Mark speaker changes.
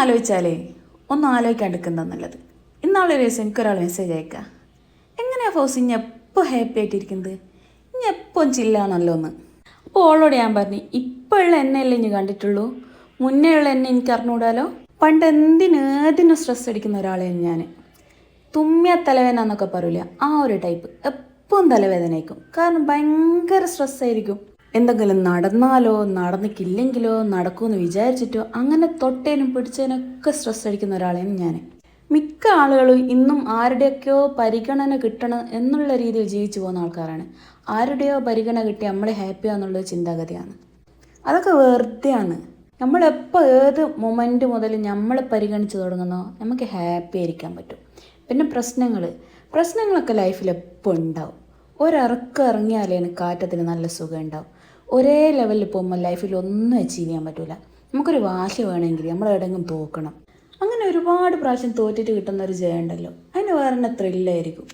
Speaker 1: ആലോചിച്ചാലേ ഒന്നും ആലോചിക്കാണ്ടിരിക്കുന്നത് നല്ലത്. ഇന്നാളൊരു ദിവസം എനിക്കൊരാൾ മെസ്സേജ് അയക്കാം, എങ്ങനെയാണ് ഫൗസി ഇനി എപ്പോൾ ഹാപ്പി ആയിട്ടിരിക്കുന്നത്, ഇനി എപ്പോൾ ചില്ലാണല്ലോ എന്ന്. അപ്പോൾ ഓളോട് ഞാൻ പറഞ്ഞു, ഇപ്പോഴുള്ള എന്നെയല്ലേ ഇനി കണ്ടിട്ടുള്ളൂ, മുന്നേ ഉള്ള എന്നെ എനിക്ക് അറിഞ്ഞുകൂടാലോ. പണ്ട് ഏതിനും സ്ട്രെസ് അടിക്കുന്ന ഒരാളെയാണ് ഞാൻ. തുമ്മിയ തലവേദന എന്നൊക്കെ പറയില്ല, ആ ഒരു ടൈപ്പ്. എപ്പോഴും തലവേദനയായിരിക്കും, കാരണം ഭയങ്കര സ്ട്രെസ്സായിരിക്കും. എന്തെങ്കിലും നടന്നാലോ നടന്നിട്ടില്ലെങ്കിലോ നടക്കുമെന്ന് വിചാരിച്ചിട്ടോ അങ്ങനെ തൊട്ടേനും പിടിച്ചതിനൊക്കെ സ്ട്രെസ് അടിക്കുന്ന ഒരാളെയാണ് ഞാൻ. മിക്ക ആളുകളും ഇന്നും ആരുടെയൊക്കെയോ പരിഗണന കിട്ടണം എന്നുള്ള രീതിയിൽ ജീവിച്ചു പോകുന്ന ആൾക്കാരാണ്. ആരുടെയോ പരിഗണന കിട്ടി നമ്മൾ ഹാപ്പിയാണെന്നുള്ളൊരു ചിന്താഗതിയാണ്. അതൊക്കെ വെറുതെയാണ്. നമ്മളെപ്പോൾ ഏത് മൊമെൻറ്റ് മുതൽ നമ്മൾ പരിഗണിച്ച് തുടങ്ങുന്നോ നമുക്ക് ഹാപ്പി ആയിരിക്കാൻ പറ്റും. പിന്നെ പ്രശ്നങ്ങളൊക്കെ ലൈഫിൽ എപ്പോൾ ഉണ്ടാവും. ഒരിറക്കം ഇറങ്ങിയാലേ കാറ്റത്തിന് നല്ല സുഖം ഉണ്ടാവും. ഒരേ ലെവലിൽ പോകുമ്പോൾ ലൈഫിൽ ഒന്നും അച്ചീവ് ചെയ്യാൻ പറ്റില്ല. നമുക്കൊരു വാശി വേണമെങ്കിൽ നമ്മൾ എവിടെയെങ്കിലും തോക്കണം. അങ്ങനെ ഒരുപാട് പ്രാവശ്യം തോറ്റിട്ട് കിട്ടുന്ന ഒരു ജയം ഉണ്ടല്ലോ, അതിന് വേറെ ത്രില്ലായിരിക്കും.